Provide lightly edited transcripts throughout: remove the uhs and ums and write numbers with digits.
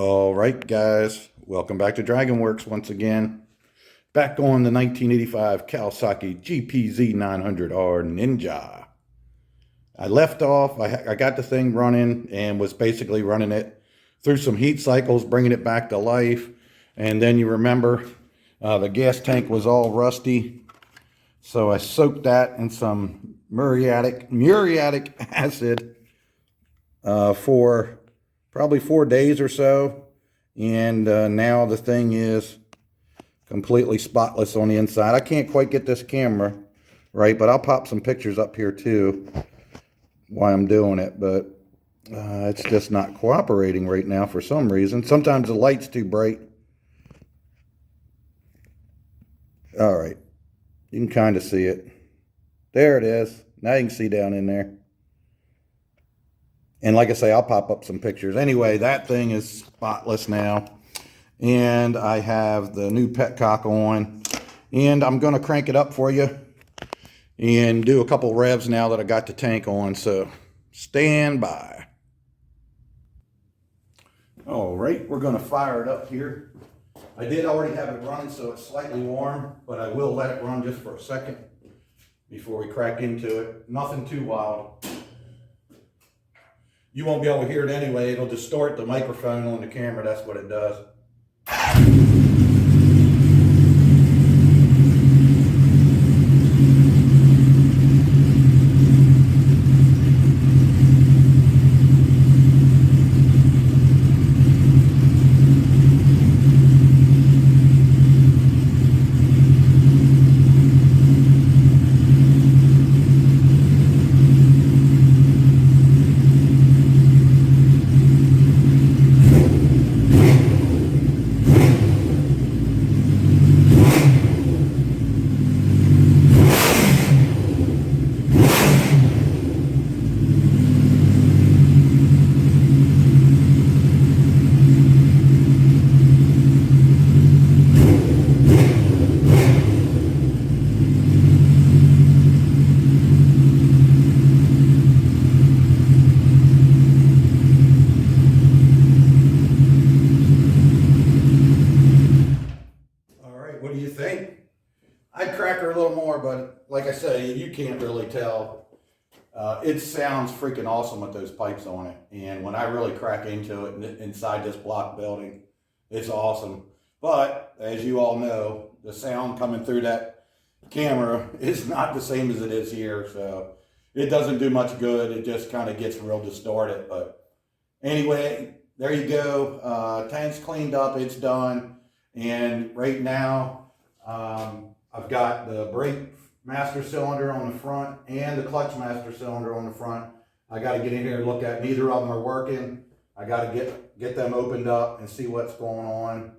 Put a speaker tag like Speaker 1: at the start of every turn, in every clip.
Speaker 1: All right, guys, welcome back to DragonWorks once again. Back on the 1985 Kawasaki GPz 900R Ninja. I left off, I got the thing running and was basically running it through some heat cycles, bringing it back to life. And then you remember the gas tank was all rusty. So I soaked that in some muriatic acid for probably 4 days or so, and now the thing is completely spotless on the inside. I can't quite get this camera right, but I'll pop some pictures up here too while I'm doing it, but it's just not cooperating right now for some reason. Sometimes the light's too bright. All right, you can kind of see it. There it is. Now you can see down in there. And like I say, I'll pop up some pictures. Anyway, that thing is spotless now. And I have the new petcock on. And I'm going to crank it up for you and do a couple revs now that I got the tank on. So stand by. All right, we're going to fire it up here. I did already have it running, so it's slightly warm, but I will let it run just for a second before we crack into it. Nothing too wild. You won't be able to hear it anyway. It'll distort the microphone on the camera. That's what it does. What do you think? I'd crack her a little more, but like I say, you can't really tell. It sounds freaking awesome with those pipes on it. And when I really crack into it inside this block building, it's awesome. But as you all know, the sound coming through that camera is not the same as it is here. So it doesn't do much good. It just kind of gets real distorted. But anyway, there you go. Tank's cleaned up. It's done. And right now, I've got the brake master cylinder on the front and the clutch master cylinder on the front. I got to get in here and look at. Neither of them are working. I got to get them opened up and see what's going on.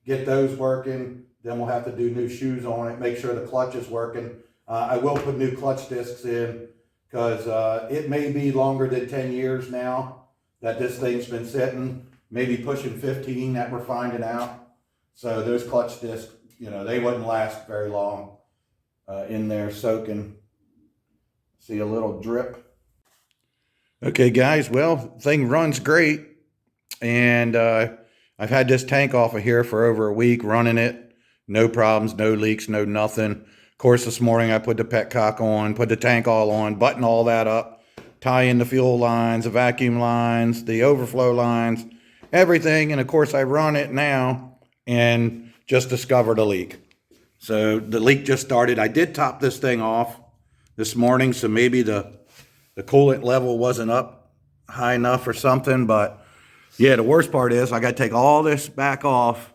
Speaker 1: Get those working. Then we'll have to do new shoes on it. Make sure the clutch is working. I will put new clutch discs in because it may be longer than 10 years now that this thing's been sitting. Maybe pushing 15 that we're finding out. So those clutch discs, you know, they wouldn't last very long in there soaking. See a little drip. Okay, guys, well, thing runs great. And I've had this tank off of here for over a week, running it. No problems, no leaks, no nothing. Of course, this morning I put the petcock on, put the tank all on, button all that up, tie in the fuel lines, the vacuum lines, the overflow lines, everything. And of course, I run it now and just discovered a leak. So the leak just started. I did top this thing off this morning, so maybe the coolant level wasn't up high enough or something. But yeah, the worst part is I got to take all this back off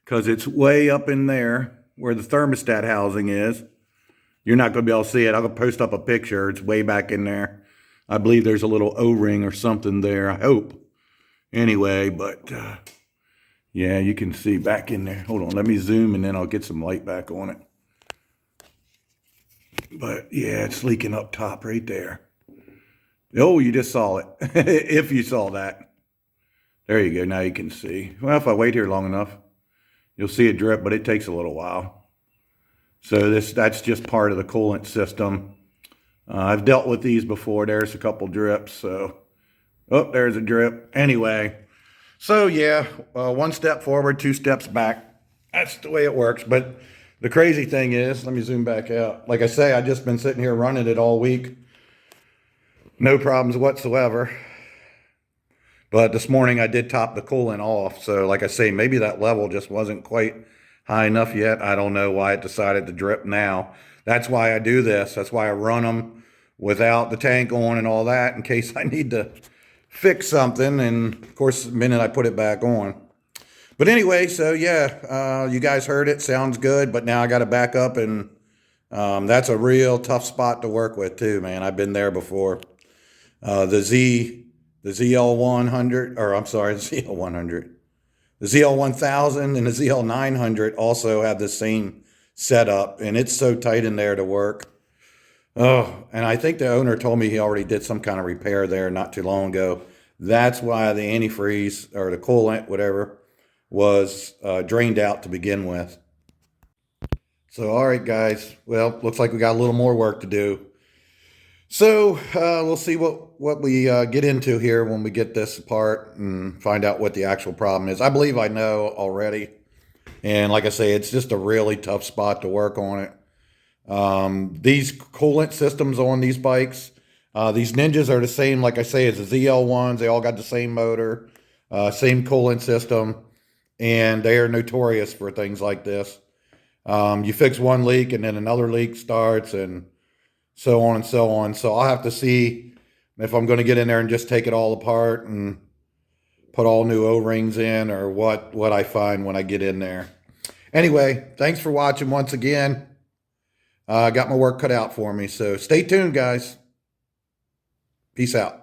Speaker 1: because it's way up in there where the thermostat housing is. You're not going to be able to see it. I'll post up a picture. It's way back in there. I believe there's a little O-ring or something there, I hope. Anyway, but yeah, you can see back in there. Hold on, let me zoom and then I'll get some light back on it. But yeah, it's leaking up top right there. Oh, you just saw it. If you saw that. There you go, now you can see. Well, if I wait here long enough, you'll see it drip, but it takes a little while. So that's just part of the coolant system. I've dealt with these before. There's a couple drips, so, oh, there's a drip. Anyway, So yeah, one step forward, two steps back. That's the way it works. But the crazy thing is, let me zoom back out. Like I say, I just been sitting here running it all week. No problems whatsoever. But this morning I did top the coolant off. So like I say, maybe that level just wasn't quite high enough yet. I don't know why it decided to drip now. That's why I do this. That's why I run them without the tank on and all that in case I need to fix something. And of course, the minute I put it back on. But anyway, so yeah, you guys heard it. Sounds good. But now I got to back up, and that's a real tough spot to work with too, man. I've been there before. The ZL100, or I'm sorry, the ZL100. The ZL1000 and the ZL900 also have the same setup, and it's so tight in there to work. Oh, and I think the owner told me he already did some kind of repair there not too long ago. That's why the antifreeze or the coolant, whatever, was drained out to begin with. So, all right, guys. Well, looks like we got a little more work to do. So we'll see what we get into here when we get this apart and find out what the actual problem is. I believe I know already. And like I say, it's just a really tough spot to work on it. These coolant systems on these bikes, these Ninjas are the same, like I say, as the ZL1s. They all got the same motor, same coolant system, and they are notorious for things like this. You fix one leak and then another leak starts, and so on and so on. So I'll have to see if I'm going to get in there and just take it all apart and put all new O-rings in, or what I find when I get in there. Anyway, thanks for watching once again. I got my work cut out for me. So stay tuned, guys. Peace out.